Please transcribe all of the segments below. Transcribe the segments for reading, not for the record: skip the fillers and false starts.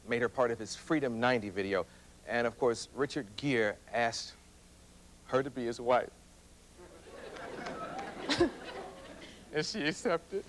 made her part of his Freedom 90 video. And, of course, Richard Gere asked her to be his wife. And she accepted.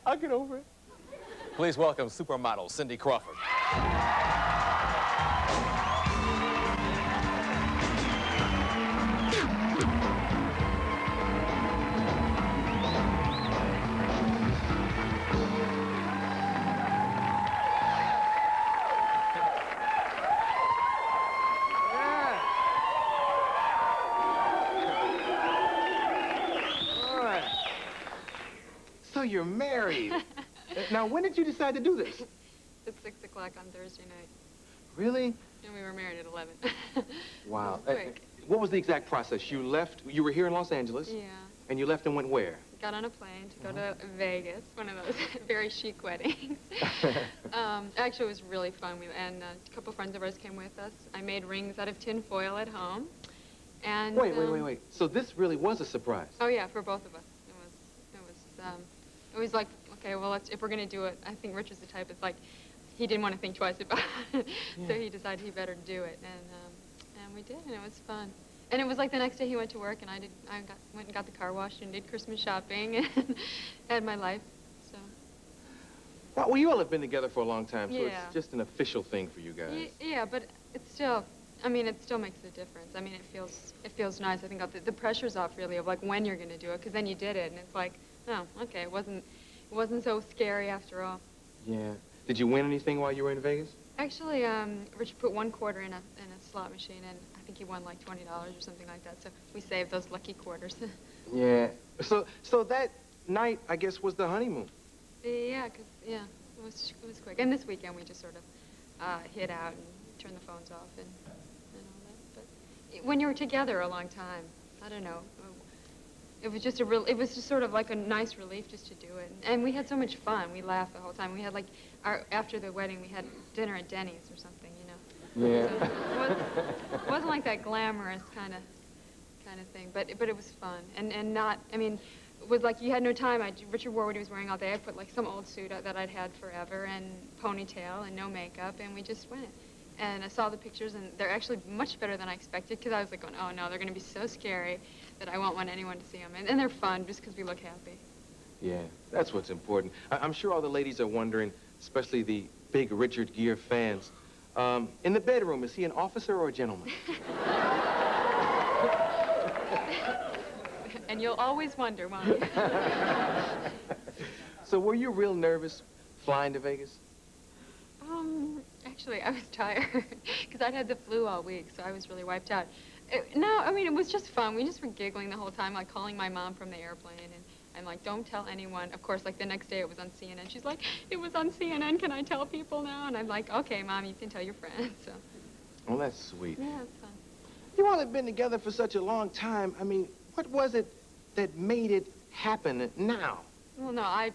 I'll get over it. Please welcome supermodel Cindy Crawford. So you're married. Now, when did you decide to do this? At 6 o'clock on Thursday night. Really? And we were married at 11. Wow. Quick. What was the exact process? You left, you were here in Los Angeles. Yeah. And you left and went where? Got on a plane to go to Vegas, one of those very chic weddings. Actually, it was really fun. And a couple friends of ours came with us. I made rings out of tin foil at home. And wait. So this really was a surprise? Oh, yeah, for both of us. It was like, okay, well, if we're going to do it, I think Rich was the type that's like, he didn't want to think twice about it. Yeah. So he decided he better do it. And we did, and it was fun. And it was like the next day he went to work, and I went and got the car washed and did Christmas shopping and had my life, so. Well, you all have been together for a long time, so yeah. It's just an official thing for you guys. Yeah, but it's still, I mean, it still makes a difference. I mean, it feels nice. I think the pressure's off, really, of like when you're going to do it, because then you did it, and it's like, oh, okay, it wasn't so scary after all. Yeah. Did you win anything while you were in Vegas? Actually, Rich put 1 quarter in a slot machine, and I think he won like $20 or something like that. So we saved those lucky quarters. Yeah. So that night, I guess, was the honeymoon. Yeah, it was quick. And this weekend we just sort of hid out and turned the phones off and all that. But when you were together a long time, I don't know. It was just sort of like a nice relief just to do it. And we had so much fun. We laughed the whole time. We had like, after the wedding, we had dinner at Denny's or something, you know. Yeah. So it wasn't like that glamorous kind of thing, but it was fun. And not, I mean, it was like you had no time. Richard wore what he was wearing all day. I put like some old suit that I'd had forever and ponytail and no makeup, and we just went. And I saw the pictures, and they're actually much better than I expected, because I was like going, oh no, they're going to be so scary that I won't want anyone to see them. And they're fun just because we look happy. Yeah, that's what's important. I'm sure all the ladies are wondering, especially the big Richard Gere fans, in the bedroom, is he an officer or a gentleman? And you'll always wonder, won't you? So were you real nervous flying to Vegas? Actually, I was tired because I'd had the flu all week, so I was really wiped out. No, I mean, it was just fun. We just were giggling the whole time, like calling my mom from the airplane, and like, don't tell anyone. Of course, like the next day it was on CNN. She's like, it was on CNN, can I tell people now? And I'm like, okay, Mom, you can tell your friends, so. Oh, that's sweet. Yeah, it's fun. You all have been together for such a long time. I mean, what was it that made it happen now? Well, no, I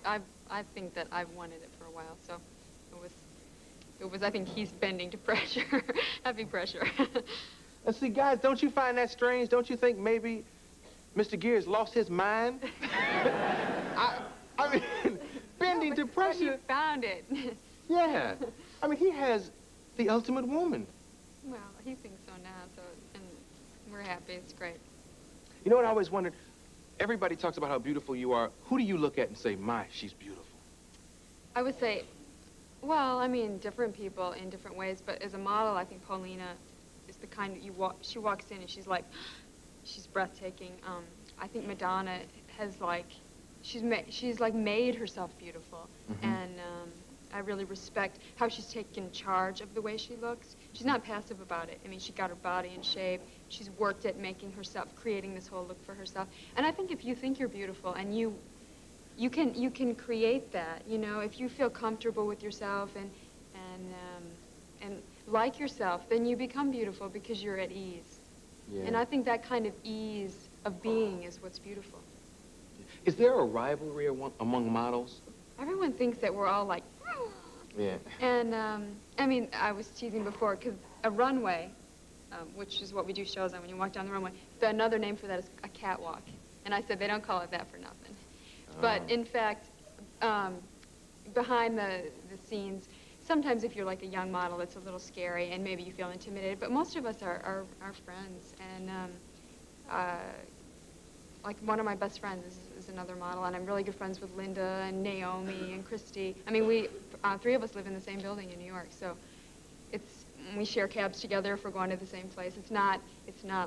think that I've wanted it for a while, so it was, I think he's bending to pressure, heavy pressure. And see, guys, don't you find that strange? Don't you think maybe Mr. Gere's lost his mind? I mean, bending to pressure. He found it. Yeah. I mean, he has the ultimate woman. Well, he thinks so now, so, and we're happy. It's great. You know what I always wondered? Everybody talks about how beautiful you are. Who do you look at and say, my, she's beautiful? I would say, well, I mean, different people in different ways, but as a model, I think Paulina is the kind that she walks in and she's like, she's breathtaking. I think Madonna has like, she's like made herself beautiful. Mm-hmm. And I really respect how she's taken charge of the way she looks. She's not passive about it. I mean, she got her body in shape. She's worked at making herself, creating this whole look for herself. And I think if you think you're beautiful and you can create that, you know, if you feel comfortable with yourself and like yourself, then you become beautiful because you're at ease. Yeah. And I think that kind of ease of being is what's beautiful. Is there a rivalry among models? Everyone thinks that we're all like, yeah. And I mean, I was teasing before, because a runway, which is what we do shows on when you walk down the runway, another name for that is a catwalk. And I said, they don't call it that for nothing. But in fact, behind the scenes, sometimes if you're like a young model, it's a little scary and maybe you feel intimidated, but most of us are friends. And like one of my best friends is another model, and I'm really good friends with Linda and Naomi and Christy. I mean, we, three of us live in the same building in New York, so we share cabs together if we're going to the same place. It's not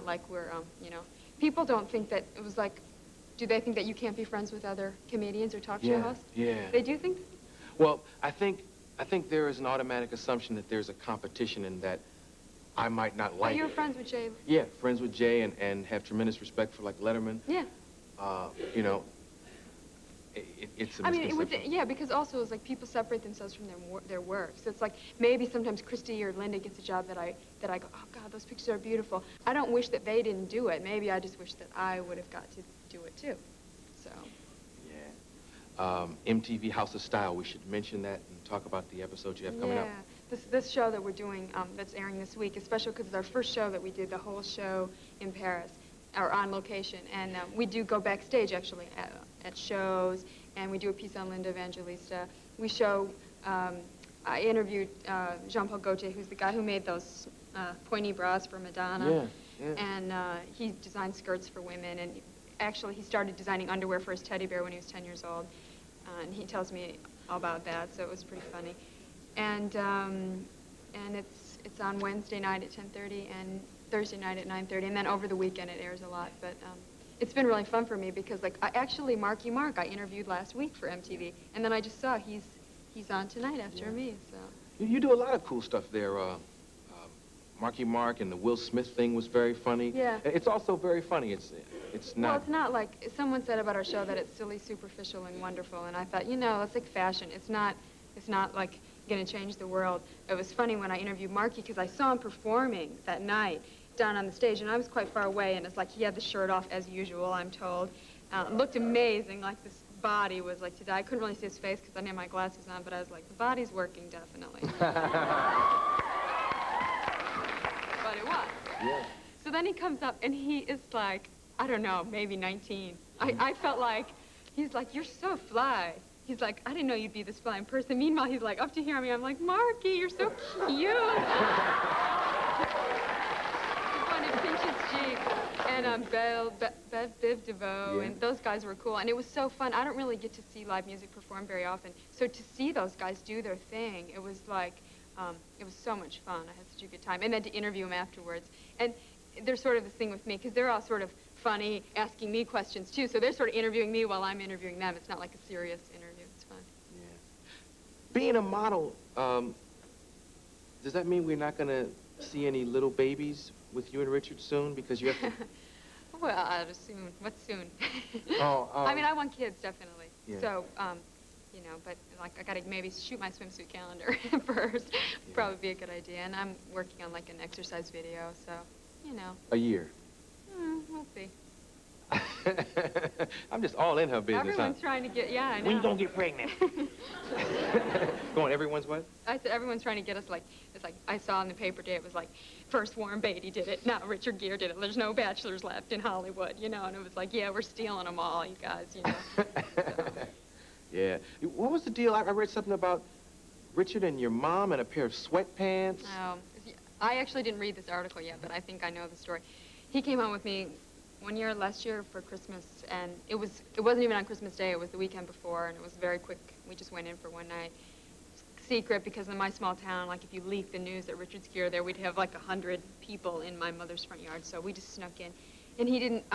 like we're, you know, people don't think that it was like, do they think that you can't be friends with other comedians or talk show hosts? Yeah. They do think that? Well, I think there is an automatic assumption that there's a competition and that I might not like. But you're friends with Jay. Yeah, friends with Jay and have tremendous respect for like Letterman. Yeah. You know, it's a I mean, misconception. yeah, because also it's like people separate themselves from their work. So it's like maybe sometimes Christy or Linda gets a job that I go, oh God, those pictures are beautiful. I don't wish that they didn't do it. Maybe I just wish that I would have got to do it too. So. Yeah. MTV House of Style. We should mention that and talk about the episodes you have coming up. Yeah. This show that we're doing, that's airing this week, is special because it's our first show that we did the whole show in Paris, or on location. And we do go backstage, actually, at shows, and we do a piece on Linda Evangelista. We show, I interviewed Jean-Paul Gaultier, who's the guy who made those pointy bras for Madonna. Yeah. And he designed skirts for women, and actually he started designing underwear for his teddy bear when he was 10 years old. And he tells me all about that, so it was pretty funny. And it's on Wednesday night at 10:30 and Thursday night at 9:30, and then over the weekend it airs a lot. But it's been really fun for me because, like, actually Marky Mark I interviewed last week for MTV, and then I just saw he's on tonight after me. So You do a lot of cool stuff there. Marky Mark and the Will Smith thing was very funny. Yeah. It's also very funny. It's not. Well, it's not like someone said about our show that it's silly, superficial, and wonderful, and I thought, you know, it's like fashion. It's not like going to change the world. It was funny when I interviewed Marky because I saw him performing that night down on the stage, and I was quite far away, and it's like he had the shirt off as usual, I'm told. Looked amazing, like this body was like to die. I couldn't really see his face because I didn't have my glasses on, but I was like, the body's working, definitely. But it was. Yeah. So then he comes up, and he is like, I don't know, maybe 19. I felt like, he's like, you're so fly. He's like, I didn't know you'd be this fly in person. Meanwhile, he's like, up to here. I'm like, Marky, you're so cute. He's going to pinch his cheek. And Biv DeVoe, and those guys were cool. And it was so fun. I don't really get to see live music performed very often. So to see those guys do their thing, it was like, it was so much fun. I had such a good time. And then to interview them afterwards. And there's sort of this thing with me, because they're all sort of funny, asking me questions, too. So they're sort of interviewing me while I'm interviewing them. It's not like a serious interview. It's fun. Yeah. Being a model, does that mean we're not going to see any little babies with you and Richard soon? Because you have to... Well, soon. What's soon? I mean, I want kids, definitely. Yeah. So, you know, but like I gotta maybe shoot my swimsuit calendar first. Probably be a good idea. And I'm working on like an exercise video, so, you know. A year. We'll see. I'm just all in her business, Everyone's trying to get, yeah, I know. When you gonna get pregnant? Go on, everyone's what? I said everyone's trying to get us, like, it's like, I saw in the paper today, it was like, first Warren Beatty did it, now Richard Gere did it, there's no bachelors left in Hollywood, you know, and it was like, yeah, we're stealing them all, you guys, you know. So. Yeah. What was the deal? I read something about Richard and your mom and a pair of sweatpants. I actually didn't read this article yet, but I think I know the story. He came home with me last year for Christmas, and it wasn't even on Christmas Day, it was the weekend before, and it was very quick. We just went in for one night. Secret, because in my small town, like if you leak the news that Richard's Gere there, we'd have like 100 people in my mother's front yard, so we just snuck in. And he didn't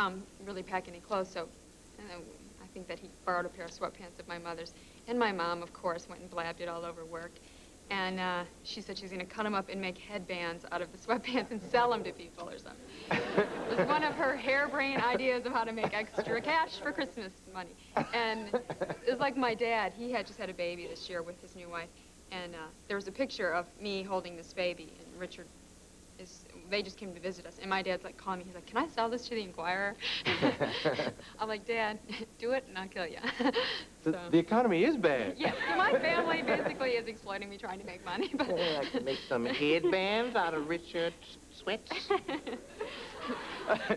really pack any clothes, so I think that he borrowed a pair of sweatpants of my mother's. And my mom, of course, went and blabbed it all over work. And she said she was going to cut them up and make headbands out of the sweatpants and sell them to people or something. It was one of her harebrained ideas of how to make extra cash for Christmas money. And it was like my dad. He had just had a baby this year with his new wife. And there was a picture of me holding this baby. And Richard they just came to visit us. And my dad's like calling me. He's like, can I sell this to the Inquirer? I'm like, Dad, do it and I'll kill you. The economy is bad. Yeah, so my family basically is exploiting me trying to make money. But I'd like to make some headbands out of Richard's sweats.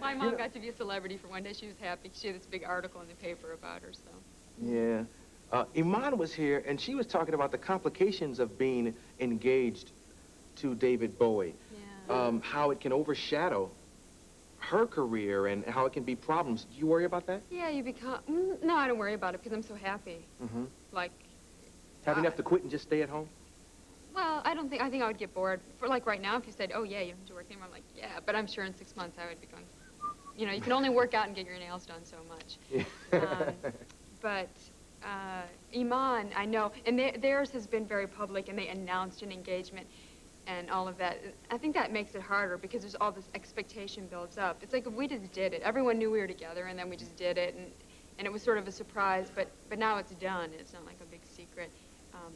My mom got to be a celebrity for one day. She was happy. She had this big article in the paper about her, so. Yeah. Iman was here, and she was talking about the complications of being engaged to David Bowie. Yeah. How it can overshadow her career and how it can be problems. Do you worry about that? Yeah, you become... No, I don't worry about it because I'm so happy. Mm-hmm. Like... Having to have to quit and just stay at home? Well, I think I would get bored. For like right now, if you said, oh yeah, you don't have to work anymore, I'm like, yeah, but I'm sure in 6 months I would be going, you know, you can only work out and get your nails done so much. Yeah. But Iman, I know, and theirs has been very public, and they announced an engagement and all of that. I think that makes it harder because there's all this expectation builds up. It's like if we just did it. Everyone knew we were together, and then we just did it, and it was sort of a surprise, but now it's done. It's not like a big secret.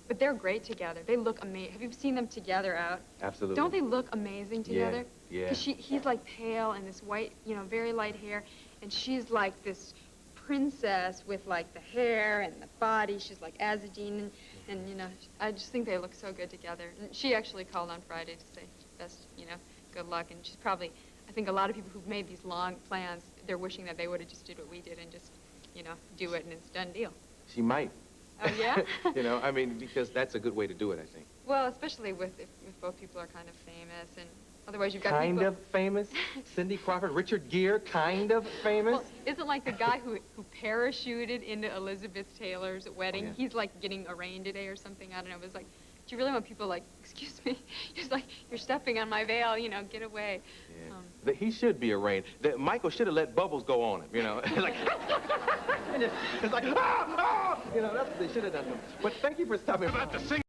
But they're great together. They look amazing. Have you seen them together out? Absolutely. Don't they look amazing together? Yeah. 'Cause he's like pale and this white, you know, very light hair, and she's like this princess with like the hair and the body. She's like Azadine, and you know, I just think they look so good together. And she actually called on Friday to say best, you know, good luck. And she's probably, I think a lot of people who've made these long plans, they're wishing that they would have just did what we did and just, you know, do it and it's done deal. She might. Oh, yeah? You know, I mean, because that's a good way to do it, I think. Well, especially if both people are kind of famous, and otherwise you've got Kind people... of famous? Cindy Crawford, Richard Gere, kind of famous? Well, isn't like the guy who parachuted into Elizabeth Taylor's wedding? Oh, yeah. He's like getting arraigned today or something. I don't know. It was like, do you really want people like, excuse me? He's like, you're stepping on my veil, you know, get away. Yeah. He should be arraigned. Michael should have let bubbles go on him, you know. Like, it's like, ah, ah! You know, that's what they should have done to him. But thank you for stopping by.